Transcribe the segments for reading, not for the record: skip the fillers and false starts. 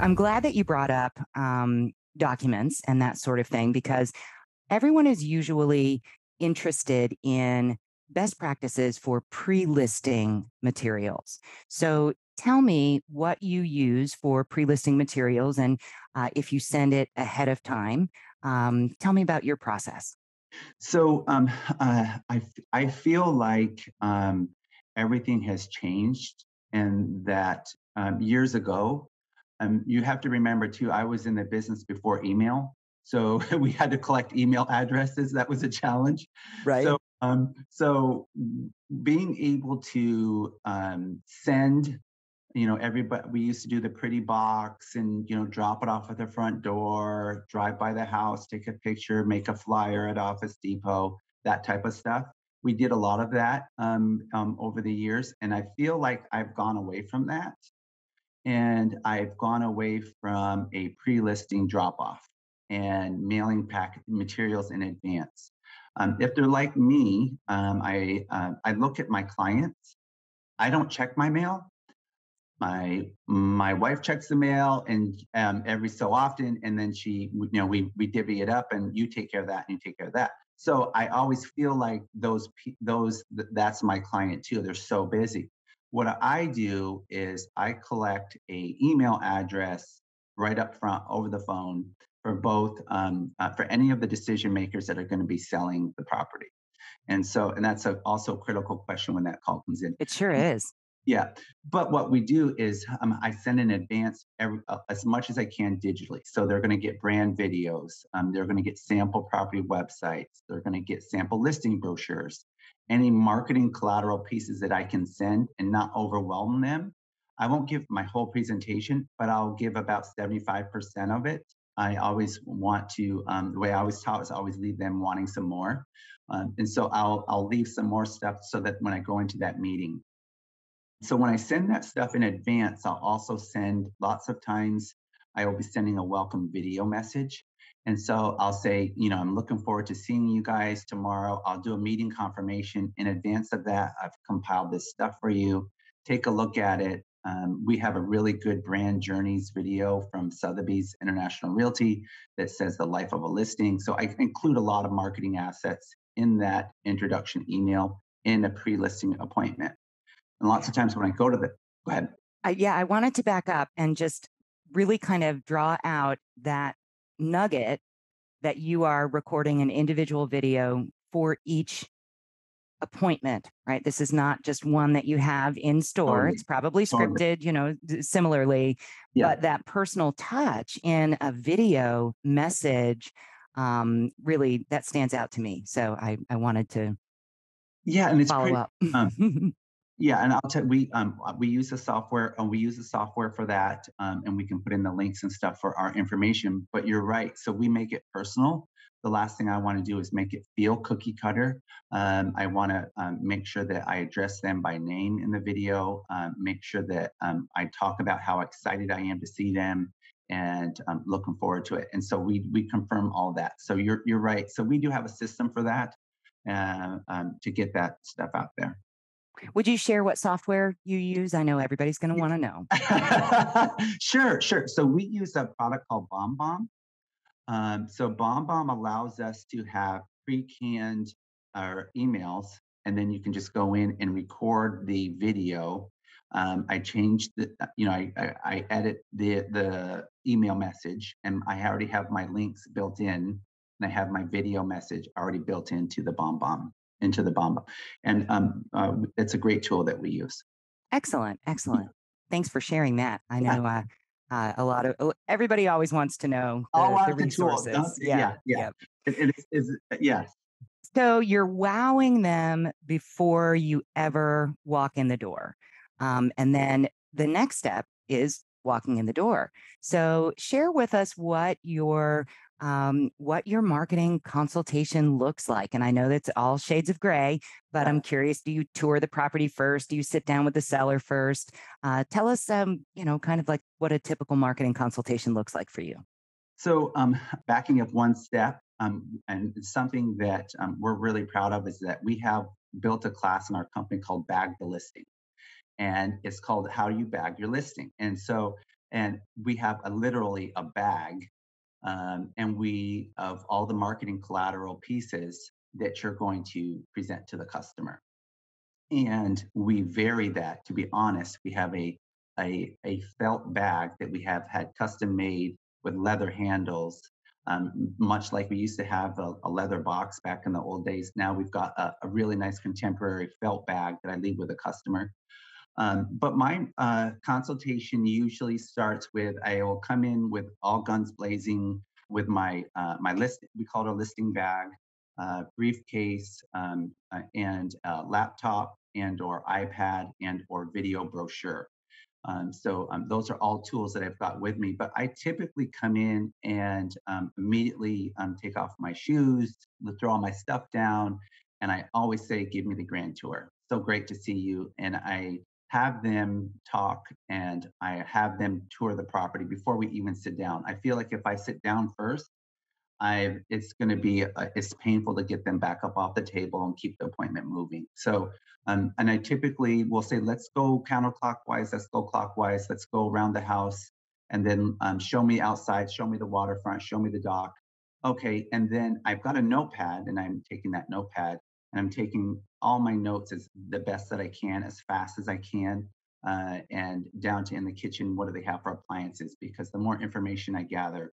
I'm glad that you brought up documents and that sort of thing because everyone is usually interested in best practices for pre-listing materials. So tell me what you use for pre-listing materials, and if you send it ahead of time, tell me about your process. So I feel like everything has changed, and that years ago, you have to remember too, I was in the business before email. So we had to collect email addresses. That was a challenge. Right. So being able to send, everybody, we used to do the pretty box and, drop it off at the front door, drive by the house, take a picture, make a flyer at Office Depot, that type of stuff. We did a lot of that over the years. And I feel like I've gone away from that. And I've gone away from a pre-listing drop-off and mailing pack materials in advance. If they're like me, I look at my clients. I don't check my mail. My wife checks the mail, and every so often, and then we divvy it up, and you take care of that, and you take care of that. So I always feel like that's my client too. They're so busy. What I do is I collect a email address right up front over the phone for both for any of the decision makers that are going to be selling the property. And that's also a critical question when that call comes in. It sure is. Yeah, but what we do is I send in advance as much as I can digitally. So they're going to get brand videos. They're going to get sample property websites. They're going to get sample listing brochures. Any marketing collateral pieces that I can send and not overwhelm them. I won't give my whole presentation, but I'll give about 75% of it. I always want to, the way I always taught is always leave them wanting some more. And so I'll leave some more stuff so that when I go into that meeting, so when I send that stuff in advance, I'll also send lots of times I will be sending a welcome video message. And so I'll say, I'm looking forward to seeing you guys tomorrow. I'll do a meeting confirmation. In advance of that, I've compiled this stuff for you. Take a look at it. We have a really good brand journeys video from Sotheby's International Realty that says the life of a listing. So I include a lot of marketing assets in that introduction email in a pre-listing appointment. And lots of times when I go to go ahead. Yeah, I wanted to back up and just really kind of draw out that nugget that you are recording an individual video for each appointment, right? This is not just one that you have in store. Totally, It's probably totally. scripted, similarly, Yeah. but that personal touch in a video message, really that stands out to me. So I wanted to Yeah, and it's follow pretty. up. Yeah, and I'll tell we use the software, and we use the software for that, and we can put in the links and stuff for our information. But you're right, so we make it personal. The last thing I want to do is make it feel cookie cutter. I want to make sure that I address them by name in the video. Make sure that I talk about how excited I am to see them, and I'm looking forward to it. And so we confirm all that. So you're right. So we do have a system for that to get that stuff out there. Would you share what software you use? I know everybody's going to want to know. Sure, sure. So we use a product called BombBomb. So BombBomb allows us to have pre-canned emails, and then you can just go in and record the video. I changed I edit the email message, and I already have my links built in, and I have my video message already built into the BombBomb, and it's a great tool that we use. Excellent, excellent. Thanks for sharing that. I know a lot of everybody always wants to know All the out the tool. Don't, resources. Yeah, yeah, yeah. yeah. It is, yes. So you're wowing them before you ever walk in the door. And then the next step is walking in the door. So share with us what your marketing consultation looks like. And I know that's all shades of gray, but I'm curious, do you tour the property first? Do you sit down with the seller first? Tell us, kind of like what a typical marketing consultation looks like for you. So backing up one step, and it's something that we're really proud of is that we have built a class in our company called Bag the Listing. And it's called How Do You Bag Your Listing? And so And we have literally a bag, and we of all the marketing collateral pieces that you're going to present to the customer. And we vary that. To be honest, we have a felt bag that we have had custom made with leather handles, much like we used to have a leather box back in the old days. Now we've got a really nice contemporary felt bag that I leave with a customer. But my consultation usually starts with I will come in with all guns blazing with my list. We call it a listing bag, briefcase, and laptop and or iPad and or video brochure. Those are all tools that I've got with me. But I typically come in and immediately take off my shoes, throw all my stuff down, and I always say, "Give me the grand tour. So great to see you." And I have them talk and I have them tour the property before we even sit down. I feel like if I sit down first, I it's going to be it's painful to get them back up off the table and keep the appointment moving. And I typically will say, let's go counterclockwise, let's go clockwise, let's go around the house, and then show me outside, show me the waterfront, show me the dock. Okay, and then I've got a notepad, and I'm taking that notepad and I'm taking all my notes as the best that I can, as fast as I can, and down to in the kitchen, what do they have for appliances? Because the more information I gather,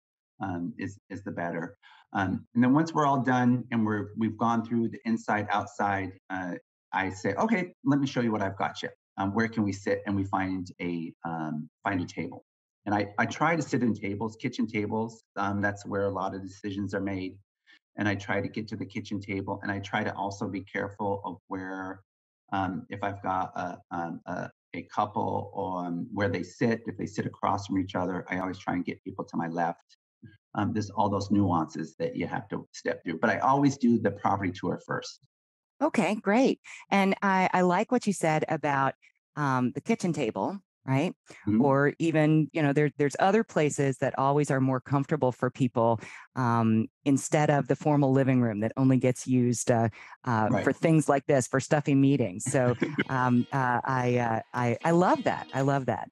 is the better. And then once we're all done and we've gone through the inside outside, I say, okay, let me show you what I've got you. Where can we sit? And we find a table. And I try to sit in tables, kitchen tables. That's where a lot of decisions are made. And I try to get to the kitchen table. And I try to also be careful of where, if I've got a couple on where they sit, if they sit across from each other, I always try and get people to my left. There's all those nuances that you have to step through. But I always do the property tour first. Okay, great. And I like what you said about the kitchen table, right? Mhm. Or even, there's other places that always are more comfortable for people instead of the formal living room that only gets used Right. for things like this, for stuffy meetings. So I love that. I love that.